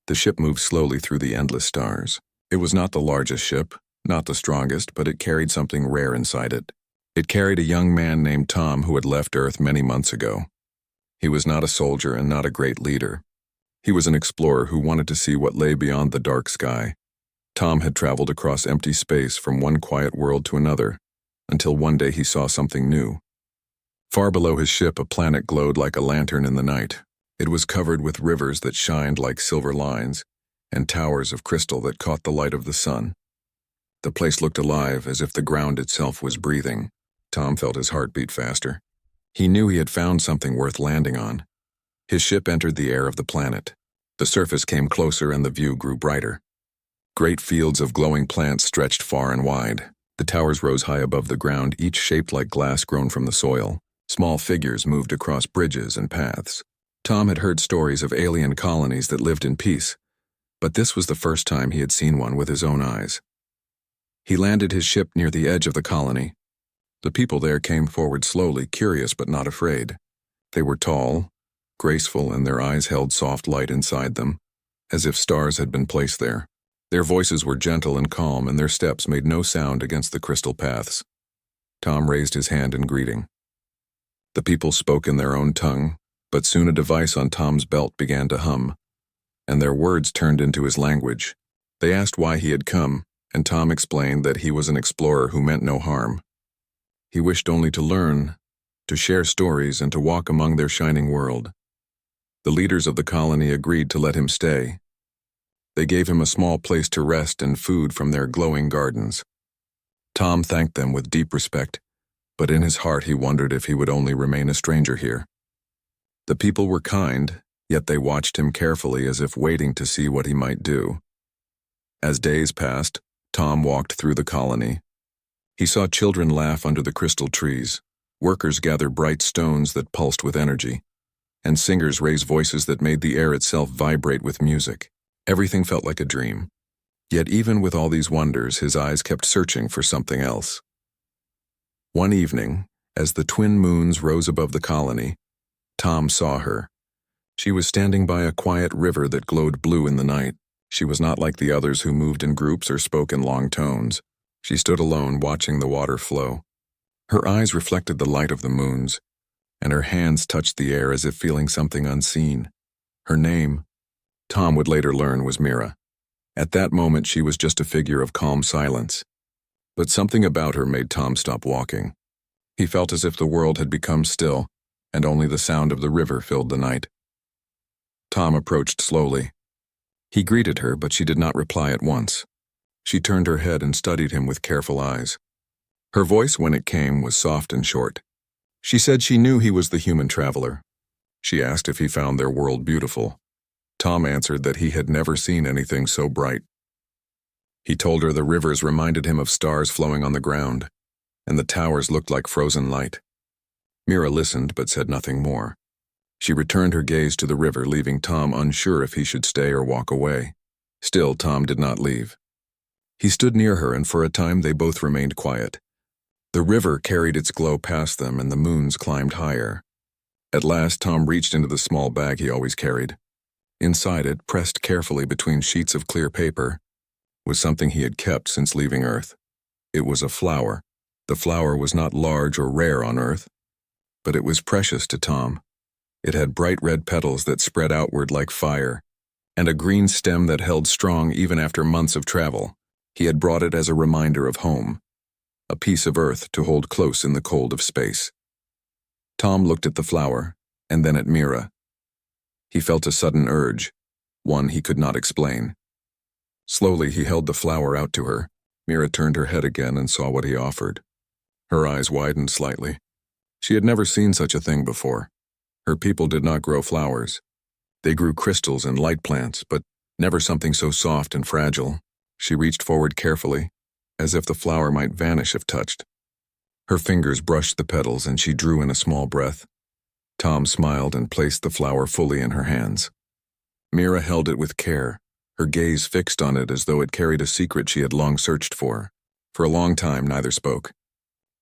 The ship moved slowly through the endless stars. It was not the largest ship, not the strongest, but it carried something rare inside it. It carried a young man named Tom who had left Earth many months ago. He was not a soldier and not a great leader. He was an explorer who wanted to see what lay beyond the dark sky. Tom had traveled across empty space from one quiet world to another, until one day he saw something new. Far below his ship, a planet glowed like a lantern in the night. It was covered with rivers that shined like silver lines, and towers of crystal that caught the light of the sun. The place looked alive, as if the ground itself was breathing. Tom felt his heart beat faster. He knew he had found something worth landing on. His ship entered the air of the planet. The surface came closer and the view grew brighter. Great fields of glowing plants stretched far and wide. The towers rose high above the ground, each shaped like glass grown from the soil. Small figures moved across bridges and paths. Tom had heard stories of alien colonies that lived in peace, but this was the first time he had seen one with his own eyes. He landed his ship near the edge of the colony. The people there came forward slowly, curious but not afraid. They were tall, graceful, and their eyes held soft light inside them, as if stars had been placed there. Their voices were gentle and calm, and their steps made no sound against the crystal paths. Tom raised his hand in greeting. The people spoke in their own tongue, but soon a device on Tom's belt began to hum, and their words turned into his language. They asked why he had come, and Tom explained that he was an explorer who meant no harm. He wished only to learn, to share stories, and to walk among their shining world. The leaders of the colony agreed to let him stay. They gave him a small place to rest and food from their glowing gardens. Tom thanked them with deep respect, but in his heart he wondered if he would only remain a stranger here. The people were kind, yet they watched him carefully as if waiting to see what he might do. As days passed, Tom walked through the colony. He saw children laugh under the crystal trees, workers gather bright stones that pulsed with energy, and singers raise voices that made the air itself vibrate with music. Everything felt like a dream. Yet even with all these wonders, his eyes kept searching for something else. One evening, as the twin moons rose above the colony, Tom saw her. She was standing by a quiet river that glowed blue in the night. She was not like the others who moved in groups or spoke in long tones. She stood alone, watching the water flow. Her eyes reflected the light of the moons, and her hands touched the air as if feeling something unseen. Her name, Tom would later learn, was Mira. At that moment, she was just a figure of calm silence. But something about her made Tom stop walking. He felt as if the world had become still, and only the sound of the river filled the night. Tom approached slowly. He greeted her, but she did not reply at once. She turned her head and studied him with careful eyes. Her voice, when it came, was soft and short. She said she knew he was the human traveler. She asked if he found their world beautiful. Tom answered that he had never seen anything so bright. He told her the rivers reminded him of stars flowing on the ground, and the towers looked like frozen light. Mira listened but said nothing more. She returned her gaze to the river, leaving Tom unsure if he should stay or walk away. Still, Tom did not leave. He stood near her, and for a time they both remained quiet. The river carried its glow past them, and the moons climbed higher. At last, Tom reached into the small bag he always carried. Inside it, pressed carefully between sheets of clear paper, was something he had kept since leaving Earth. It was a flower. The flower was not large or rare on Earth, but it was precious to Tom. It had bright red petals that spread outward like fire, and a green stem that held strong even after months of travel. He had brought it as a reminder of home, a piece of Earth to hold close in the cold of space. Tom looked at the flower, and then at Mira. He felt a sudden urge, one he could not explain. Slowly he held the flower out to her. Mira turned her head again and saw what he offered. Her eyes widened slightly. She had never seen such a thing before. Her people did not grow flowers. They grew crystals and light plants, but never something so soft and fragile. She reached forward carefully, as if the flower might vanish if touched. Her fingers brushed the petals and she drew in a small breath. Tom smiled and placed the flower fully in her hands. Mira held it with care, her gaze fixed on it as though it carried a secret she had long searched for. For a long time, neither spoke.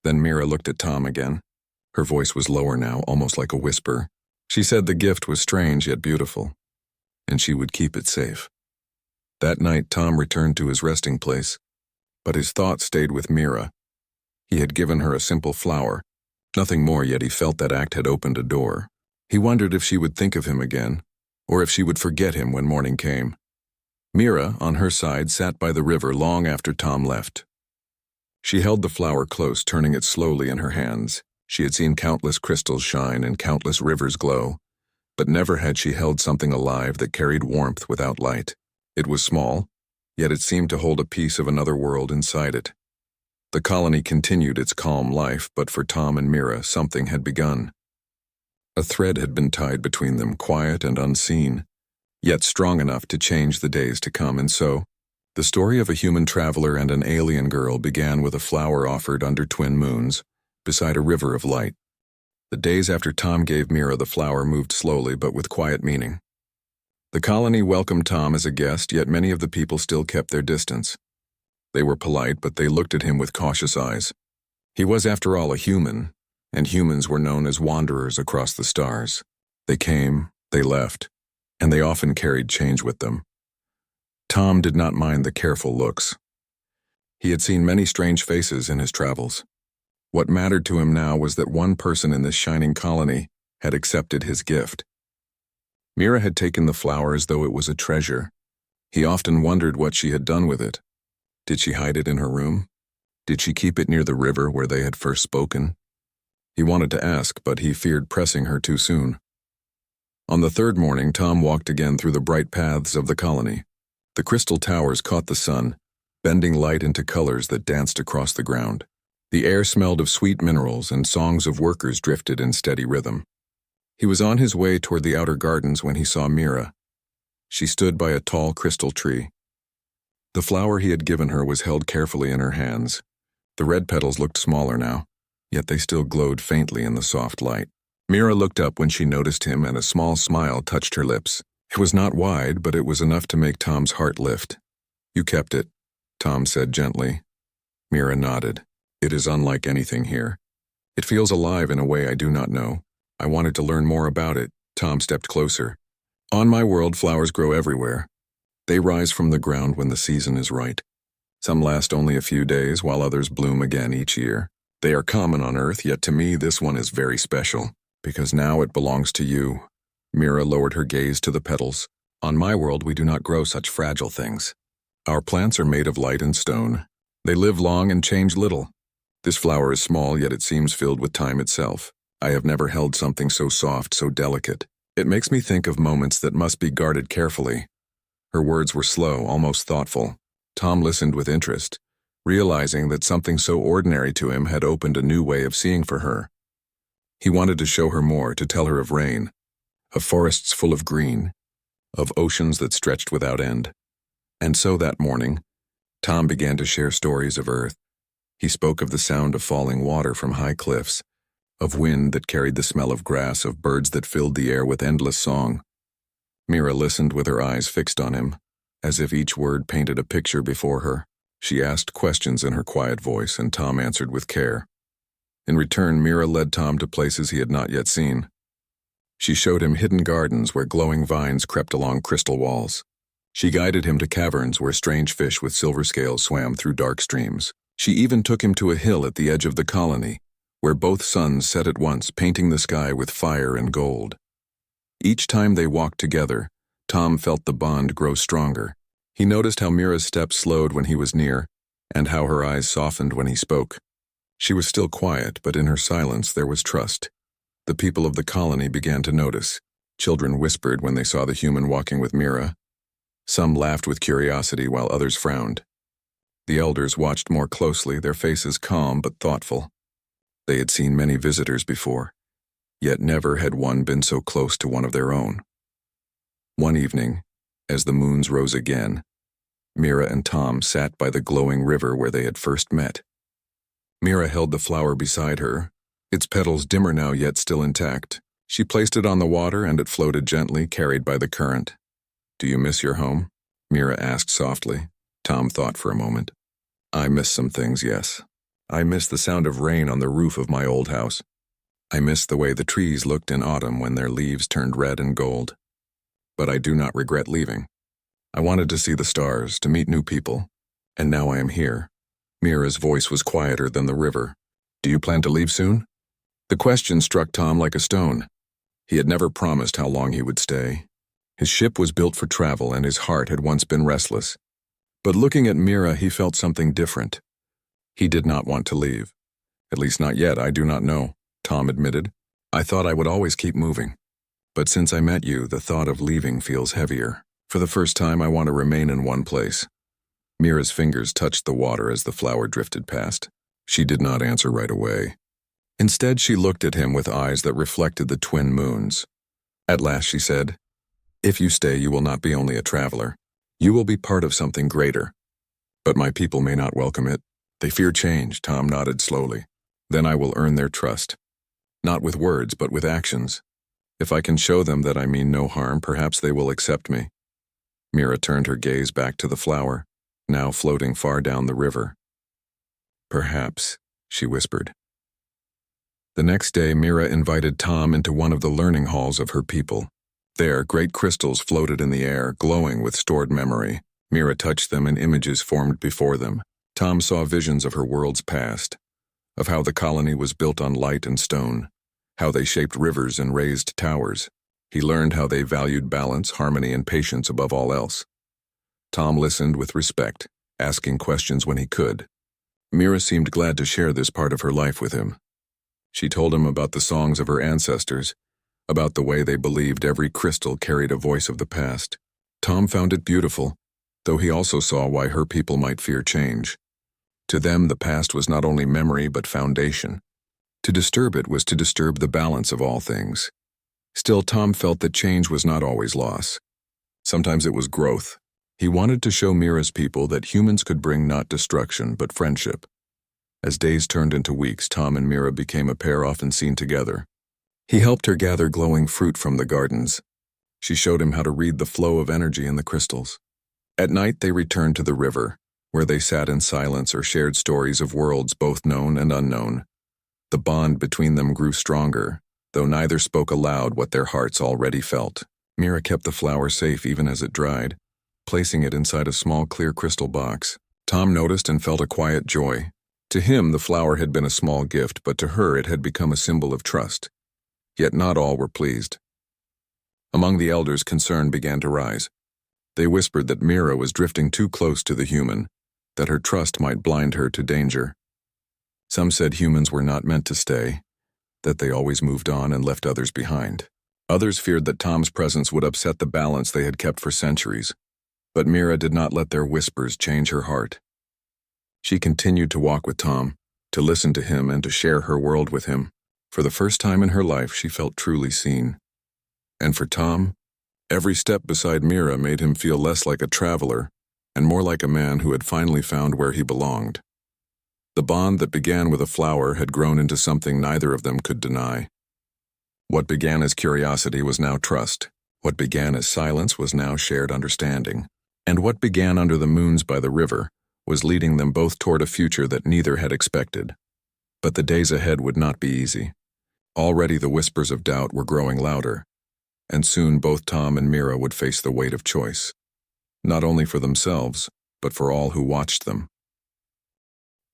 Then Mira looked at Tom again. Her voice was lower now, almost like a whisper. She said the gift was strange yet beautiful, and she would keep it safe. That night, Tom returned to his resting place, but his thoughts stayed with Mira. He had given her a simple flower, nothing more, yet he felt that act had opened a door. He wondered if she would think of him again, or if she would forget him when morning came. Mira, on her side, sat by the river long after Tom left. She held the flower close, turning it slowly in her hands. She had seen countless crystals shine and countless rivers glow, but never had she held something alive that carried warmth without light. It was small, yet it seemed to hold a piece of another world inside it. The colony continued its calm life, but for Tom and Mira, something had begun. A thread had been tied between them, quiet and unseen, yet strong enough to change the days to come, and so, the story of a human traveler and an alien girl began with a flower offered under twin moons, beside a river of light. The days after Tom gave Mira the flower moved slowly but with quiet meaning. The colony welcomed Tom as a guest, yet many of the people still kept their distance. They were polite, but they looked at him with cautious eyes. He was, after all, a human, and humans were known as wanderers across the stars. They came, they left, and they often carried change with them. Tom did not mind the careful looks. He had seen many strange faces in his travels. What mattered to him now was that one person in this shining colony had accepted his gift. Mira had taken the flower as though it was a treasure. He often wondered what she had done with it. Did she hide it in her room? Did she keep it near the river where they had first spoken? He wanted to ask, but he feared pressing her too soon. On the third morning, Tom walked again through the bright paths of the colony. The crystal towers caught the sun, bending light into colors that danced across the ground. The air smelled of sweet minerals, and songs of workers drifted in steady rhythm. He was on his way toward the outer gardens when he saw Mira. She stood by a tall crystal tree. The flower he had given her was held carefully in her hands. The red petals looked smaller now, yet they still glowed faintly in the soft light. Mira looked up when she noticed him, and a small smile touched her lips. It was not wide, but it was enough to make Tom's heart lift. "You kept it," Tom said gently. Mira nodded. "It is unlike anything here. It feels alive in a way I do not know. I wanted to learn more about it." Tom stepped closer. "On my world, flowers grow everywhere. They rise from the ground when the season is right. Some last only a few days, while others bloom again each year. They are common on Earth, yet to me this one is very special, because now it belongs to you." Mira lowered her gaze to the petals. "On my world, we do not grow such fragile things. Our plants are made of light and stone. They live long and change little. This flower is small, yet it seems filled with time itself. I have never held something so soft, so delicate. It makes me think of moments that must be guarded carefully." Her words were slow, almost thoughtful. Tom listened with interest, realizing that something so ordinary to him had opened a new way of seeing for her. He wanted to show her more, to tell her of rain, of forests full of green, of oceans that stretched without end. And so that morning, Tom began to share stories of Earth. He spoke of the sound of falling water from high cliffs, of wind that carried the smell of grass, of birds that filled the air with endless song. Mira listened with her eyes fixed on him, as if each word painted a picture before her. She asked questions in her quiet voice, and Tom answered with care. In return, Mira led Tom to places he had not yet seen. She showed him hidden gardens where glowing vines crept along crystal walls. She guided him to caverns where strange fish with silver scales swam through dark streams. She even took him to a hill at the edge of the colony, where both suns set at once, painting the sky with fire and gold. Each time they walked together, Tom felt the bond grow stronger. He noticed how Mira's steps slowed when he was near, and how her eyes softened when he spoke. She was still quiet, but in her silence there was trust. The people of the colony began to notice. Children whispered when they saw the human walking with Mira. Some laughed with curiosity while others frowned. The elders watched more closely, their faces calm but thoughtful. They had seen many visitors before, yet never had one been so close to one of their own. One evening, as the moons rose again, Mira and Tom sat by the glowing river where they had first met. Mira held the flower beside her, its petals dimmer now yet still intact. She placed it on the water and it floated gently, carried by the current. "Do you miss your home?" Mira asked softly. Tom thought for a moment. "I miss some things, yes. I miss the sound of rain on the roof of my old house. I miss the way the trees looked in autumn when their leaves turned red and gold. But I do not regret leaving. I wanted to see the stars, to meet new people. And now I am here. Mira's voice was quieter than the river. Do you plan to leave soon? The question struck Tom like a stone. He had never promised how long he would stay. His ship was built for travel and his heart had once been restless. But looking at Mira, he felt something different. He did not want to leave. At least not yet, I do not know, Tom admitted. I thought I would always keep moving. But since I met you, the thought of leaving feels heavier. For the first time, I want to remain in one place. Mira's fingers touched the water as the flower drifted past. She did not answer right away. Instead, she looked at him with eyes that reflected the twin moons. At last, she said, "If you stay, you will not be only a traveler. You will be part of something greater. But my people may not welcome it. They fear change," Tom nodded slowly. "Then I will earn their trust. Not with words, but with actions. If I can show them that I mean no harm, perhaps they will accept me." Mira turned her gaze back to the flower, now floating far down the river. "Perhaps," she whispered. The next day, Mira invited Tom into one of the learning halls of her people. There, great crystals floated in the air, glowing with stored memory. Mira touched them and images formed before them. Tom saw visions of her world's past, of how the colony was built on light and stone, how they shaped rivers and raised towers. He learned how they valued balance, harmony, and patience above all else. Tom listened with respect, asking questions when he could. Mira seemed glad to share this part of her life with him. She told him about the songs of her ancestors, about the way they believed every crystal carried a voice of the past. Tom found it beautiful, though he also saw why her people might fear change. To them, the past was not only memory but foundation. To disturb it was to disturb the balance of all things. Still, Tom felt that change was not always loss. Sometimes it was growth. He wanted to show Mira's people that humans could bring not destruction but friendship. As days turned into weeks, Tom and Mira became a pair often seen together. He helped her gather glowing fruit from the gardens. She showed him how to read the flow of energy in the crystals. At night, they returned to the river, where they sat in silence or shared stories of worlds both known and unknown. The bond between them grew stronger, though neither spoke aloud what their hearts already felt. Mira kept the flower safe even as it dried, placing it inside a small clear crystal box. Tom noticed and felt a quiet joy. To him, the flower had been a small gift, but to her it had become a symbol of trust. Yet not all were pleased. Among the elders, concern began to rise. They whispered that Mira was drifting too close to the human, that her trust might blind her to danger. Some said humans were not meant to stay, that they always moved on and left others behind. Others feared that Tom's presence would upset the balance they had kept for centuries. But Mira did not let their whispers change her heart. She continued to walk with Tom, to listen to him and to share her world with him. For the first time in her life, she felt truly seen. And for Tom, every step beside Mira made him feel less like a traveler and more like a man who had finally found where he belonged. The bond that began with a flower had grown into something neither of them could deny. What began as curiosity was now trust. What began as silence was now shared understanding. And what began under the moons by the river was leading them both toward a future that neither had expected. But the days ahead would not be easy. Already the whispers of doubt were growing louder, and soon both Tom and Mira would face the weight of choice, not only for themselves, but for all who watched them.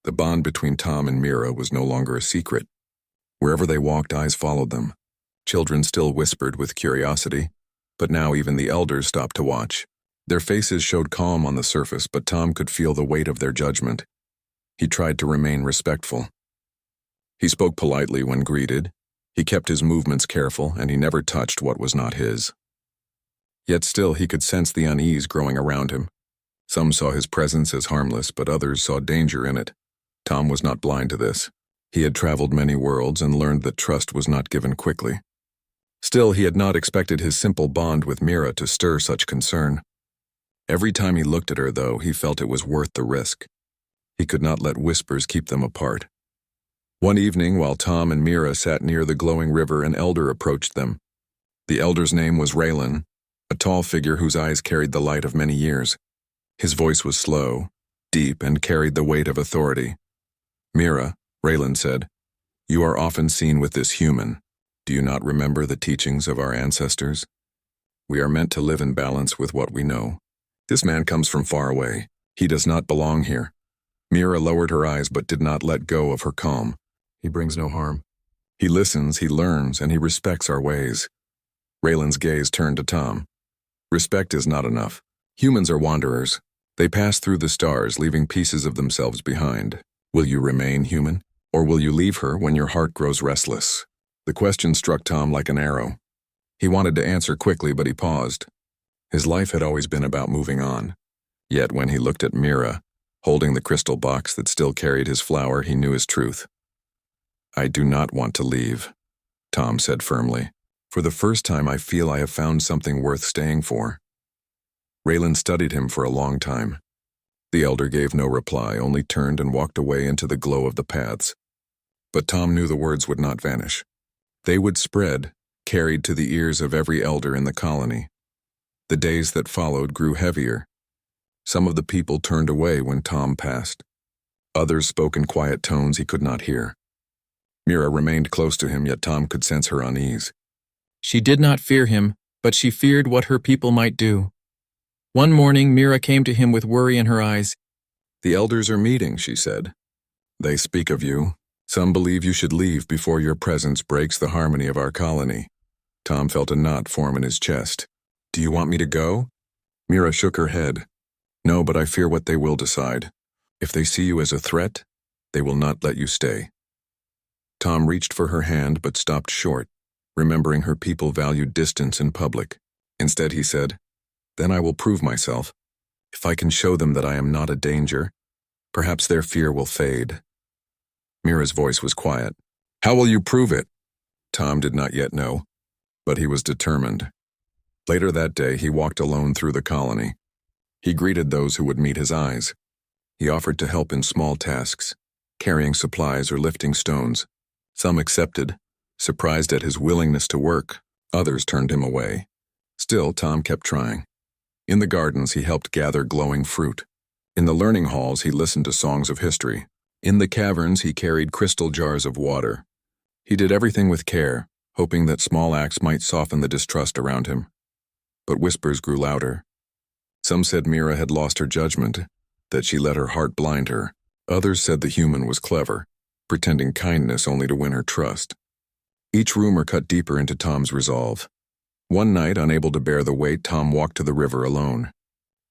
The bond between Tom and Mira was no longer a secret. Wherever they walked, eyes followed them. Children still whispered with curiosity, but now even the elders stopped to watch. Their faces showed calm on the surface, but Tom could feel the weight of their judgment. He tried to remain respectful. He spoke politely when greeted. He kept his movements careful, and he never touched what was not his. Yet still he could sense the unease growing around him. Some saw his presence as harmless, but others saw danger in it. Tom was not blind to this. He had traveled many worlds and learned that trust was not given quickly. Still, he had not expected his simple bond with Mira to stir such concern. Every time he looked at her, though, he felt it was worth the risk. He could not let whispers keep them apart. One evening, while Tom and Mira sat near the glowing river, an elder approached them. The elder's name was Raylan, a tall figure whose eyes carried the light of many years. His voice was slow, deep, and carried the weight of authority. "Mira," Raylan said, "you are often seen with this human. Do you not remember the teachings of our ancestors? We are meant to live in balance with what we know. This man comes from far away. He does not belong here. Mira lowered her eyes but did not let go of her calm. He brings no harm. He listens, he learns, and he respects our ways. Raylan's gaze turned to Tom. Respect is not enough. Humans are wanderers. They pass through the stars, leaving pieces of themselves behind. Will you remain human? Or will you leave her when your heart grows restless? The question struck Tom like an arrow. He wanted to answer quickly, but he paused. His life had always been about moving on. Yet when he looked at Mira, holding the crystal box that still carried his flower, he knew his truth. I do not want to leave, Tom said firmly. For the first time, I feel I have found something worth staying for. Raylan studied him for a long time. The elder gave no reply, only turned and walked away into the glow of the paths. But Tom knew the words would not vanish. They would spread, carried to the ears of every elder in the colony. The days that followed grew heavier. Some of the people turned away when Tom passed. Others spoke in quiet tones he could not hear. Mira remained close to him, yet Tom could sense her unease. She did not fear him, but she feared what her people might do. One morning, Mira came to him with worry in her eyes. The elders are meeting, she said. They speak of you. Some believe you should leave before your presence breaks the harmony of our colony. Tom felt a knot form in his chest. Do you want me to go? Mira shook her head. No, but I fear what they will decide. If they see you as a threat, they will not let you stay. Tom reached for her hand but stopped short, remembering her people valued distance in public. Instead, he said, Then I will prove myself. If I can show them that I am not a danger, perhaps their fear will fade. Mira's voice was quiet. How will you prove it? Tom did not yet know, but he was determined. Later that day, he walked alone through the colony. He greeted those who would meet his eyes. He offered to help in small tasks, carrying supplies or lifting stones. Some accepted, surprised at his willingness to work. Others turned him away. Still, Tom kept trying. In the gardens, he helped gather glowing fruit. In the learning halls, he listened to songs of history. In the caverns, he carried crystal jars of water. He did everything with care, hoping that small acts might soften the distrust around him. But whispers grew louder. Some said Mira had lost her judgment, that she let her heart blind her. Others said the human was clever, pretending kindness only to win her trust. Each rumor cut deeper into Tom's resolve. One night, unable to bear the weight, Tom walked to the river alone.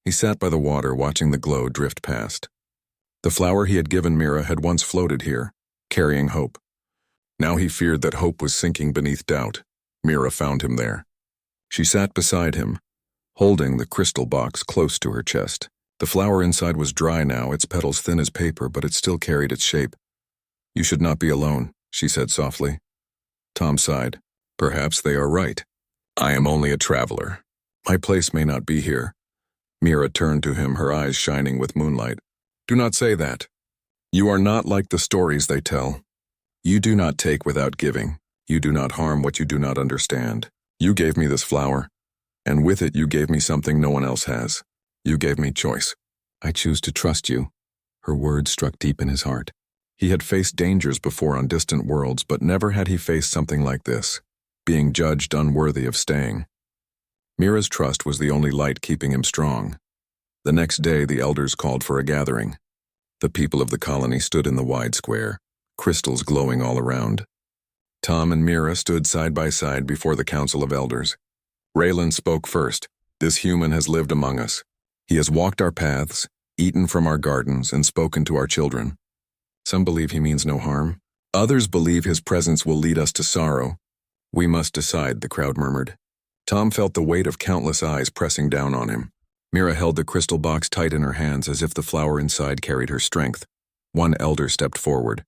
He sat by the water, watching the glow drift past. The flower he had given Mira had once floated here, carrying hope. Now he feared that hope was sinking beneath doubt. Mira found him there. She sat beside him, holding the crystal box close to her chest. The flower inside was dry now, its petals thin as paper, but it still carried its shape. You should not be alone, she said softly. Tom sighed. Perhaps they are right. I am only a traveler. My place may not be here. Mira turned to him, her eyes shining with moonlight. Do not say that. You are not like the stories they tell. You do not take without giving. You do not harm what you do not understand. You gave me this flower, and with it you gave me something no one else has. You gave me choice. I choose to trust you. Her words struck deep in his heart. He had faced dangers before on distant worlds, but never had he faced something like this, being judged unworthy of staying. Mira's trust was the only light keeping him strong. The next day, the elders called for a gathering. The people of the colony stood in the wide square, crystals glowing all around. Tom and Mira stood side by side before the council of elders. Raylan spoke first. This human has lived among us. He has walked our paths, eaten from our gardens, and spoken to our children. Some believe he means no harm. Others believe his presence will lead us to sorrow. We must decide, the crowd murmured. Tom felt the weight of countless eyes pressing down on him. Mira held the crystal box tight in her hands as if the flower inside carried her strength. One elder stepped forward.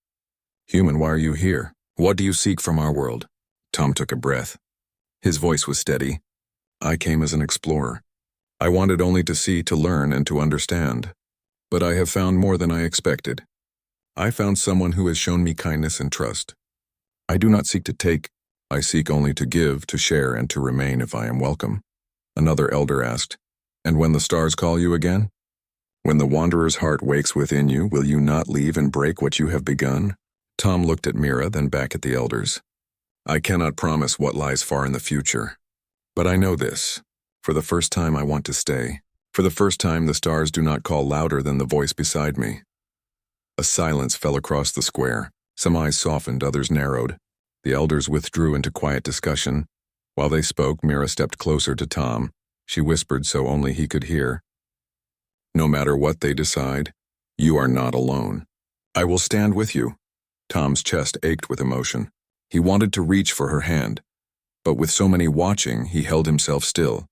Human, why are you here? What do you seek from our world? Tom took a breath. His voice was steady. I came as an explorer. I wanted only to see, to learn, and to understand. But I have found more than I expected. I found someone who has shown me kindness and trust. I do not seek to take. I seek only to give, to share, and to remain if I am welcome. Another elder asked, And when the stars call you again? When the wanderer's heart wakes within you, will you not leave and break what you have begun? Tom looked at Mira, then back at the elders. I cannot promise what lies far in the future. But I know this. For the first time, I want to stay. For the first time, the stars do not call louder than the voice beside me. A silence fell across the square. Some eyes softened, others narrowed. The elders withdrew into quiet discussion. While they spoke, Mira stepped closer to Tom. She whispered so only he could hear. No matter what they decide, you are not alone. I will stand with you. Tom's chest ached with emotion. He wanted to reach for her hand, but with so many watching, he held himself still.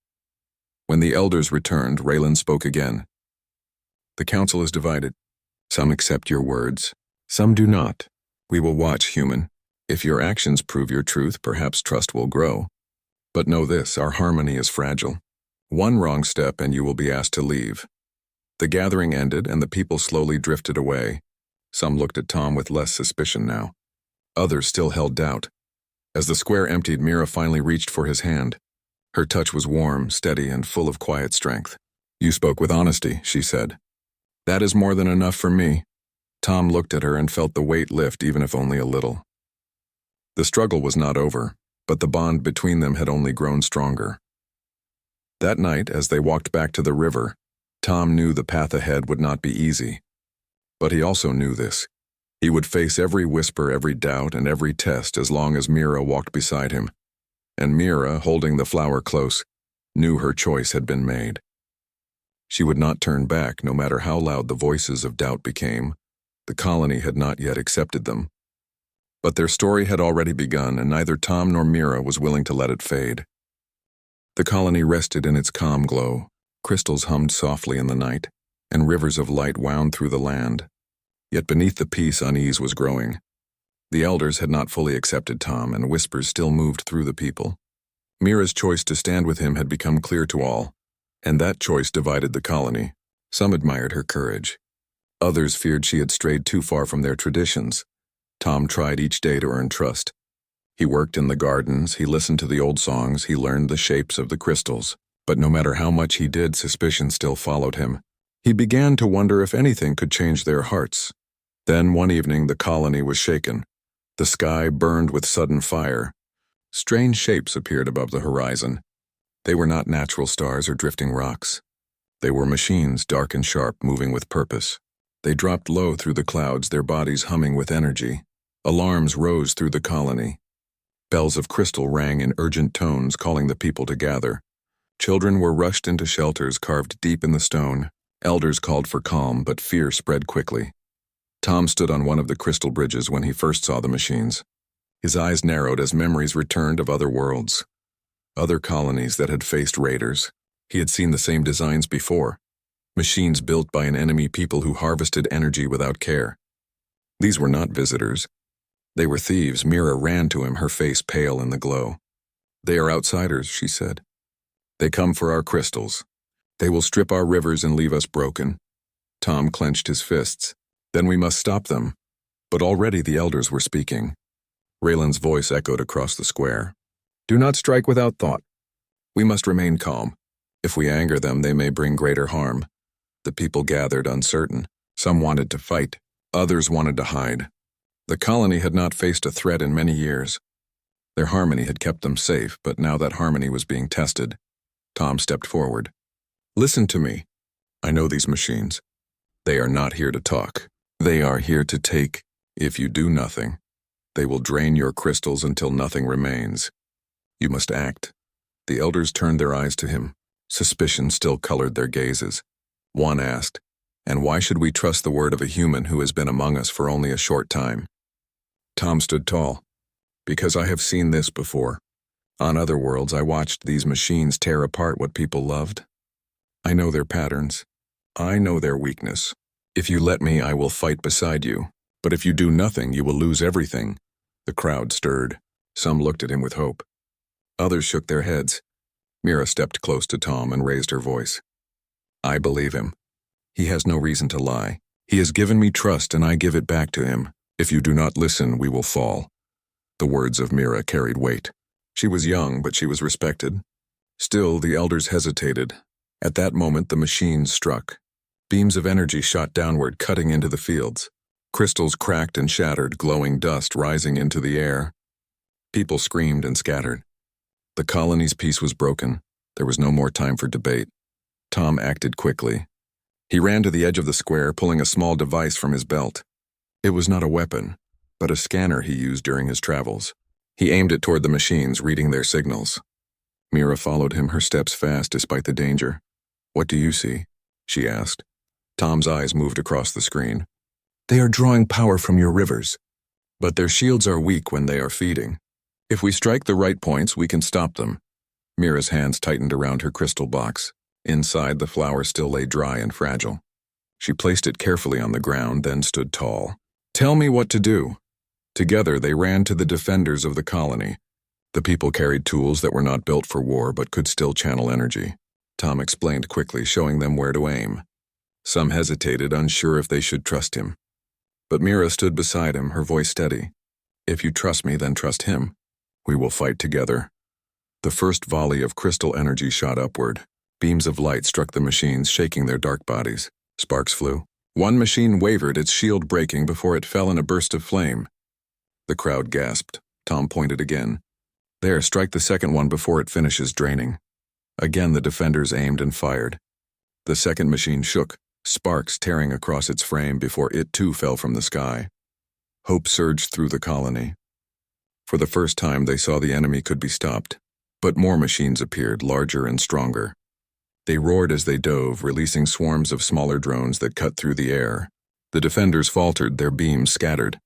When the elders returned, Raylan spoke again. The council is divided. Some accept your words, some do not. We will watch, human. If your actions prove your truth, perhaps trust will grow. But know this, our harmony is fragile. One wrong step and you will be asked to leave. The gathering ended and the people slowly drifted away. Some looked at Tom with less suspicion now. Others still held doubt. As the square emptied, Mira finally reached for his hand. Her touch was warm, steady, and full of quiet strength. You spoke with honesty, she said. That is more than enough for me. Tom looked at her and felt the weight lift, even if only a little. The struggle was not over, but the bond between them had only grown stronger. That night, as they walked back to the river, Tom knew the path ahead would not be easy. But he also knew this. He would face every whisper, every doubt, and every test as long as Mira walked beside him. And Mira, holding the flower close, knew her choice had been made. She would not turn back, no matter how loud the voices of doubt became. The colony had not yet accepted them. But their story had already begun, and neither Tom nor Mira was willing to let it fade. The colony rested in its calm glow. Crystals hummed softly in the night, and rivers of light wound through the land. Yet beneath the peace, unease was growing. The elders had not fully accepted Tom, and whispers still moved through the people. Mira's choice to stand with him had become clear to all, and that choice divided the colony. Some admired her courage. Others feared she had strayed too far from their traditions. Tom tried each day to earn trust. He worked in the gardens, he listened to the old songs, he learned the shapes of the crystals. But no matter how much he did, suspicion still followed him. He began to wonder if anything could change their hearts. Then one evening the colony was shaken. The sky burned with sudden fire. Strange shapes appeared above the horizon. They were not natural stars or drifting rocks. They were machines, dark and sharp, moving with purpose. They dropped low through the clouds, their bodies humming with energy. Alarms rose through the colony. Bells of crystal rang in urgent tones, calling the people to gather. Children were rushed into shelters carved deep in the stone. Elders called for calm, but fear spread quickly. Tom stood on one of the crystal bridges when he first saw the machines. His eyes narrowed as memories returned of other worlds, other colonies that had faced raiders. He had seen the same designs before, machines built by an enemy people who harvested energy without care. These were not visitors. They were thieves. Mira ran to him, her face pale in the glow. They are outsiders, she said. They come for our crystals. They will strip our rivers and leave us broken. Tom clenched his fists. Then we must stop them. But already the elders were speaking. Raylan's voice echoed across the square. Do not strike without thought. We must remain calm. If we anger them, they may bring greater harm. The people gathered, uncertain. Some wanted to fight. Others wanted to hide. The colony had not faced a threat in many years. Their harmony had kept them safe, but now that harmony was being tested. Tom stepped forward. Listen to me. I know these machines. They are not here to talk. They are here to take. If you do nothing, they will drain your crystals until nothing remains. You must act. The elders turned their eyes to him. Suspicion still colored their gazes. One asked, and why should we trust the word of a human who has been among us for only a short time? Tom stood tall. Because I have seen this before. On other worlds, I watched these machines tear apart what people loved. I know their patterns. I know their weakness. If you let me, I will fight beside you. But if you do nothing, you will lose everything. The crowd stirred. Some looked at him with hope. Others shook their heads. Mira stepped close to Tom and raised her voice. I believe him. He has no reason to lie. He has given me trust and I give it back to him. If you do not listen, we will fall. The words of Mira carried weight. She was young, but she was respected. Still, the elders hesitated. At that moment, the machines struck. Beams of energy shot downward, cutting into the fields. Crystals cracked and shattered, glowing dust rising into the air. People screamed and scattered. The colony's peace was broken. There was no more time for debate. Tom acted quickly. He ran to the edge of the square, pulling a small device from his belt. It was not a weapon, but a scanner he used during his travels. He aimed it toward the machines, reading their signals. Mira followed him, her steps fast despite the danger. "What do you see?" she asked. Tom's eyes moved across the screen. "They are drawing power from your rivers. But their shields are weak when they are feeding. If we strike the right points, we can stop them." Mira's hands tightened around her crystal box. Inside, the flower still lay dry and fragile. She placed it carefully on the ground, then stood tall. "Tell me what to do." Together, they ran to the defenders of the colony. The people carried tools that were not built for war but could still channel energy. Tom explained quickly, showing them where to aim. Some hesitated, unsure if they should trust him. But Mira stood beside him, her voice steady. "If you trust me, then trust him. We will fight together." The first volley of crystal energy shot upward. Beams of light struck the machines, shaking their dark bodies. Sparks flew. One machine wavered, its shield breaking before it fell in a burst of flame. The crowd gasped. Tom pointed again. "There, strike the second one before it finishes draining." Again the defenders aimed and fired. The second machine shook, sparks tearing across its frame before it too fell from the sky. Hope surged through the colony. For the first time they saw the enemy could be stopped. But more machines appeared, larger and stronger. They roared as they dove, releasing swarms of smaller drones that cut through the air. The defenders faltered, their beams scattered.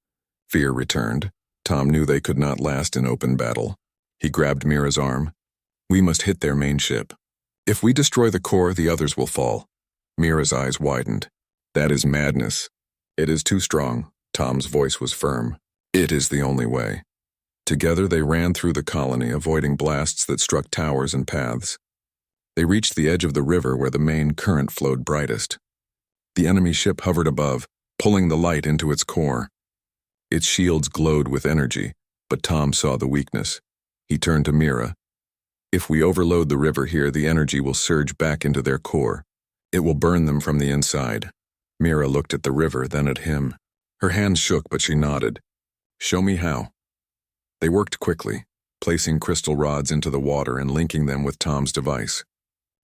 Fear returned. Tom knew they could not last in open battle. He grabbed Mira's arm. "We must hit their main ship. If we destroy the core, the others will fall." Mira's eyes widened. "That is madness." "It is too strong." Tom's voice was firm. "It is the only way." Together they ran through the colony, avoiding blasts that struck towers and paths. They reached the edge of the river where the main current flowed brightest. The enemy ship hovered above, pulling the light into its core. Its shields glowed with energy, but Tom saw the weakness. He turned to Mira. "If we overload the river here, the energy will surge back into their core. It will burn them from the inside." Mira looked at the river, then at him. Her hands shook, but she nodded. "Show me how." They worked quickly, placing crystal rods into the water and linking them with Tom's device.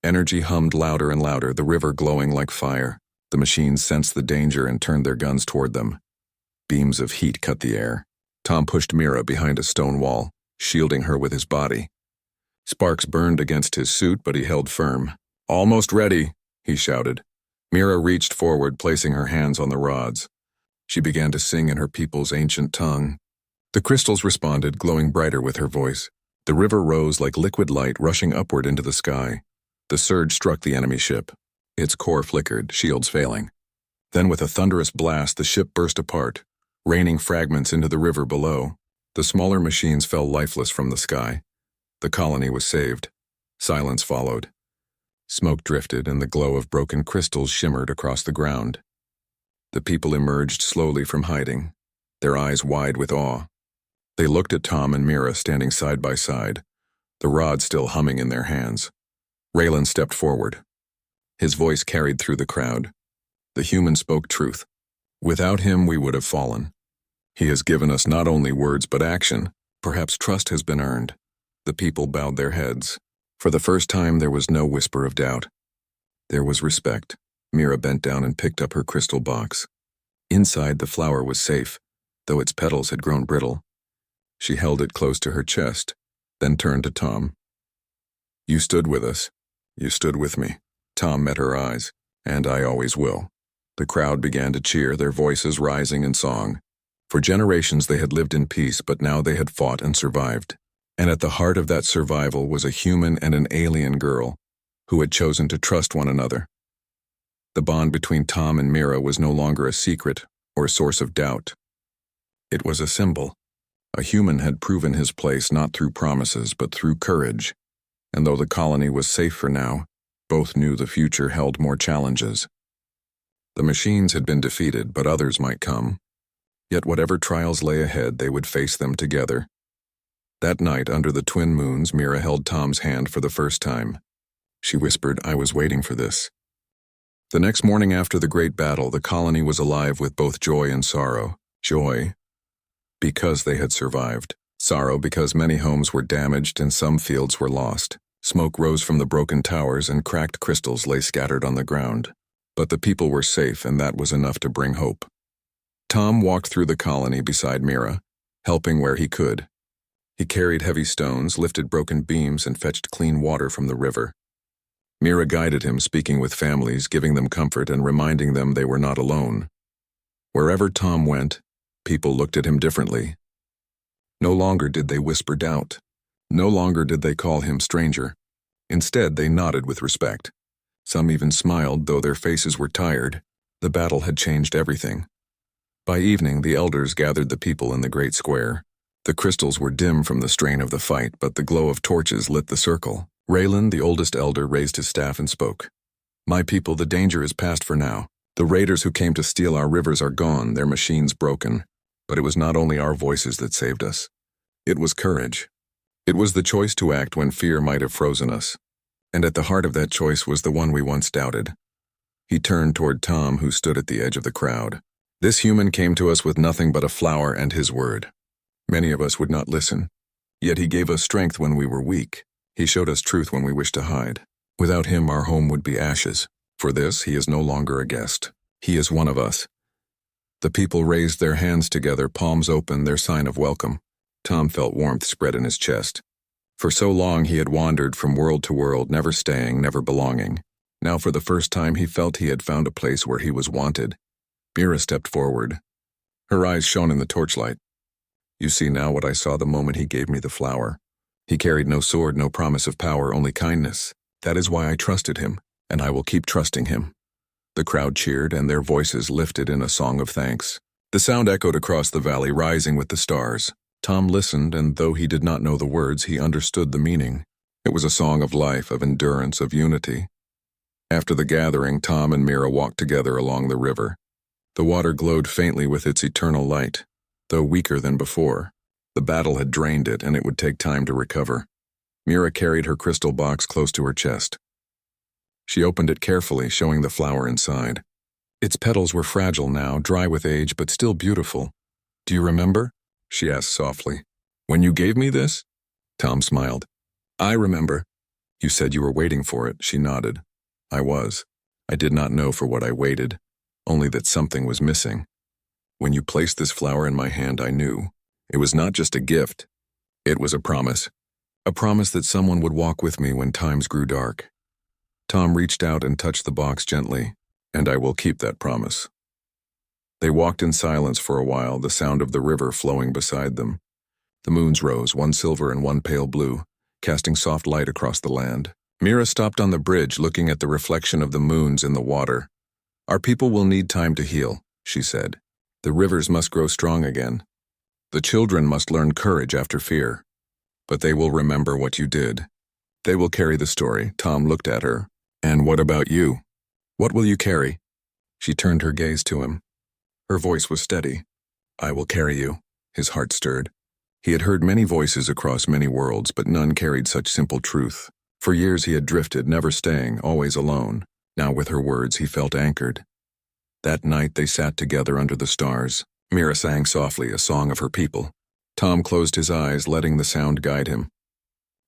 Energy hummed louder and louder, the river glowing like fire. The machines sensed the danger and turned their guns toward them. Beams of heat cut the air. Tom pushed Mira behind a stone wall, shielding her with his body. Sparks burned against his suit, but he held firm. "Almost ready," he shouted. Mira reached forward, placing her hands on the rods. She began to sing in her people's ancient tongue. The crystals responded, glowing brighter with her voice. The river rose like liquid light, rushing upward into the sky. The surge struck the enemy ship. Its core flickered, shields failing. Then with a thunderous blast, the ship burst apart, raining fragments into the river below. The smaller machines fell lifeless from the sky. The colony was saved. Silence followed. Smoke drifted, and the glow of broken crystals shimmered across the ground. The people emerged slowly from hiding, their eyes wide with awe. They looked at Tom and Mira standing side by side, the rod still humming in their hands. Raylan stepped forward. His voice carried through the crowd. The human spoke truth. "Without him, we would have fallen. He has given us not only words but action. Perhaps trust has been earned." The people bowed their heads. For the first time, there was no whisper of doubt. There was respect. Mira bent down and picked up her crystal box. Inside, the flower was safe, though its petals had grown brittle. She held it close to her chest, then turned to Tom. "You stood with us. You stood with me." Tom met her eyes. "And I always will." The crowd began to cheer, their voices rising in song. For generations they had lived in peace, but now they had fought and survived. And at the heart of that survival was a human and an alien girl who had chosen to trust one another. The bond between Tom and Mira was no longer a secret or a source of doubt. It was a symbol. A human had proven his place not through promises but through courage. And though the colony was safe for now, both knew the future held more challenges. The machines had been defeated, but others might come. Yet whatever trials lay ahead, they would face them together. That night, under the twin moons, Mira held Tom's hand for the first time. She whispered, "I was waiting for this." The next morning after the great battle, the colony was alive with both joy and sorrow. Joy, because they had survived. Sorrow, because many homes were damaged and some fields were lost. Smoke rose from the broken towers and cracked crystals lay scattered on the ground. But the people were safe, and that was enough to bring hope. Tom walked through the colony beside Mira, helping where he could. He carried heavy stones, lifted broken beams, and fetched clean water from the river. Mira guided him, speaking with families, giving them comfort and reminding them they were not alone. Wherever Tom went, people looked at him differently. No longer did they whisper doubt. No longer did they call him stranger. Instead, they nodded with respect. Some even smiled, though their faces were tired. The battle had changed everything. By evening, the elders gathered the people in the great square. The crystals were dim from the strain of the fight, but the glow of torches lit the circle. Raylan, the oldest elder, raised his staff and spoke. "My people, the danger is past for now. The raiders who came to steal our rivers are gone, their machines broken. But it was not only our voices that saved us. It was courage. It was the choice to act when fear might have frozen us. And at the heart of that choice was the one we once doubted." He turned toward Tom, who stood at the edge of the crowd. "This human came to us with nothing but a flower and his word. Many of us would not listen. Yet he gave us strength when we were weak. He showed us truth when we wished to hide. Without him, our home would be ashes. For this, he is no longer a guest. He is one of us." The people raised their hands together, palms open, their sign of welcome. Tom felt warmth spread in his chest. For so long he had wandered from world to world, never staying, never belonging. Now for the first time he felt he had found a place where he was wanted. Mira stepped forward. Her eyes shone in the torchlight. "You see now what I saw the moment he gave me the flower. He carried no sword, no promise of power, only kindness. That is why I trusted him, and I will keep trusting him." The crowd cheered, and their voices lifted in a song of thanks. The sound echoed across the valley, rising with the stars. Tom listened, and though he did not know the words, he understood the meaning. It was a song of life, of endurance, of unity. After the gathering, Tom and Mira walked together along the river. The water glowed faintly with its eternal light, though weaker than before. The battle had drained it, and it would take time to recover. Mira carried her crystal box close to her chest. She opened it carefully, showing the flower inside. Its petals were fragile now, dry with age, but still beautiful. "Do you remember?" she asked softly. "When you gave me this?" Tom smiled. "I remember." "You said you were waiting for it," she nodded. "I was. I did not know for what I waited, only that something was missing. When you placed this flower in my hand, I knew. It was not just a gift. It was a promise. A promise that someone would walk with me when times grew dark." Tom reached out and touched the box gently, "And I will keep that promise." They walked in silence for a while, the sound of the river flowing beside them. The moons rose, one silver and one pale blue, casting soft light across the land. Mira stopped on the bridge, looking at the reflection of the moons in the water. "Our people will need time to heal," she said. "The rivers must grow strong again. The children must learn courage after fear. But they will remember what you did. They will carry the story." Tom looked at her. "And what about you? What will you carry?" She turned her gaze to him. Her voice was steady. "I will carry you." His heart stirred. He had heard many voices across many worlds, but none carried such simple truth. For years he had drifted, never staying, always alone. Now with her words he felt anchored. That night they sat together under the stars. Mira sang softly a song of her people. Tom closed his eyes, letting the sound guide him.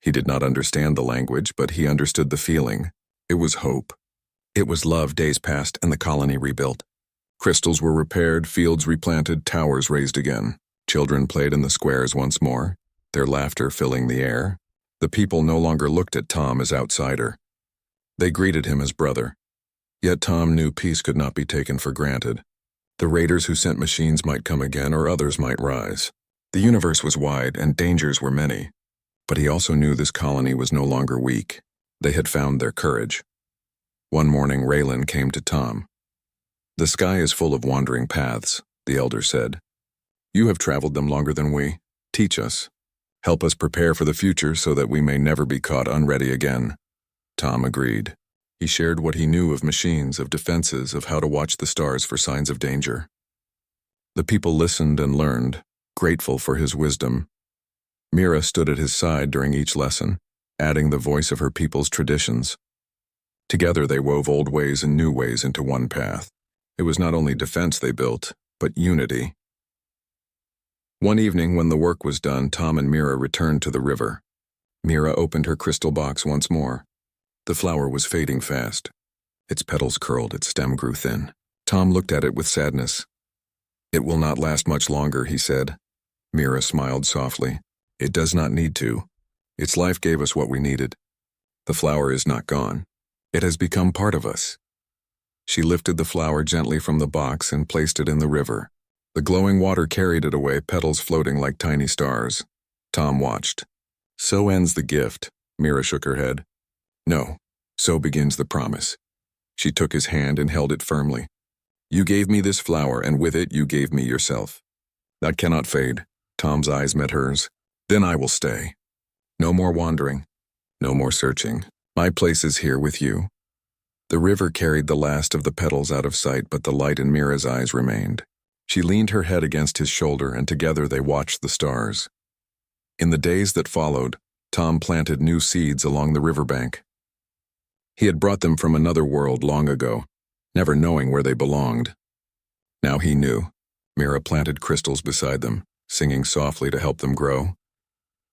He did not understand the language, but he understood the feeling. It was hope. It was love. Days passed and the colony rebuilt. Crystals were repaired, fields replanted, towers raised again. Children played in the squares once more, their laughter filling the air. The people no longer looked at Tom as outsider. They greeted him as brother. Yet Tom knew peace could not be taken for granted. The raiders who sent machines might come again, or others might rise. The universe was wide, and dangers were many. But he also knew this colony was no longer weak. They had found their courage. One morning, Raylan came to Tom. "The sky is full of wandering paths," the elder said. "You have traveled them longer than we. Teach us. Help us prepare for the future so that we may never be caught unready again." Tom agreed. He shared what he knew of machines, of defenses, of how to watch the stars for signs of danger. The people listened and learned, grateful for his wisdom. Mira stood at his side during each lesson, adding the voice of her people's traditions. Together they wove old ways and new ways into one path. It was not only defense they built, but unity. One evening when the work was done, Tom and Mira returned to the river. Mira opened her crystal box once more. The flower was fading fast. Its petals curled, its stem grew thin. Tom looked at it with sadness. "It will not last much longer," he said. Mira smiled softly. "It does not need to. Its life gave us what we needed. The flower is not gone. It has become part of us." She lifted the flower gently from the box and placed it in the river. The glowing water carried it away, petals floating like tiny stars. Tom watched. "So ends the gift," Mira shook her head. "No, so begins the promise." She took his hand and held it firmly. "You gave me this flower, and with it you gave me yourself. That cannot fade." Tom's eyes met hers. "Then I will stay. No more wandering. No more searching. My place is here with you." The river carried the last of the petals out of sight, but the light in Mira's eyes remained. She leaned her head against his shoulder, and together they watched the stars. In the days that followed, Tom planted new seeds along the riverbank. He had brought them from another world long ago, never knowing where they belonged. Now he knew. Mira planted crystals beside them, singing softly to help them grow.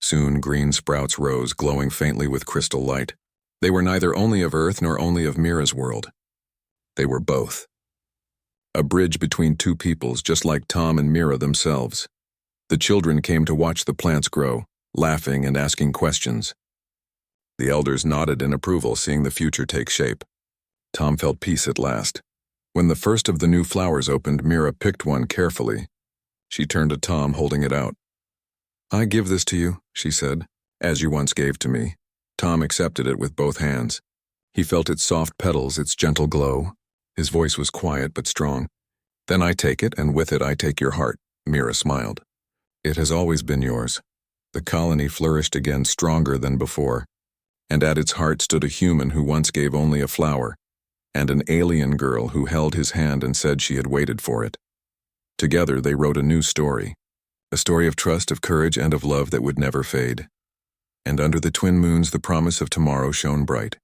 Soon green sprouts rose, glowing faintly with crystal light. They were neither only of Earth nor only of Mira's world. They were both. A bridge between two peoples, just like Tom and Mira themselves. The children came to watch the plants grow, laughing and asking questions. The elders nodded in approval, seeing the future take shape. Tom felt peace at last. When the first of the new flowers opened, Mira picked one carefully. She turned to Tom, holding it out. "I give this to you," she said, "as you once gave to me." Tom accepted it with both hands. He felt its soft petals, its gentle glow. His voice was quiet but strong. "Then I take it, and with it I take your heart," Mira smiled. "It has always been yours." The colony flourished again, stronger than before, and at its heart stood a human who once gave only a flower, and an alien girl who held his hand and said she had waited for it. Together they wrote a new story, a story of trust, of courage, and of love that would never fade. And under the twin moons the promise of tomorrow shone bright.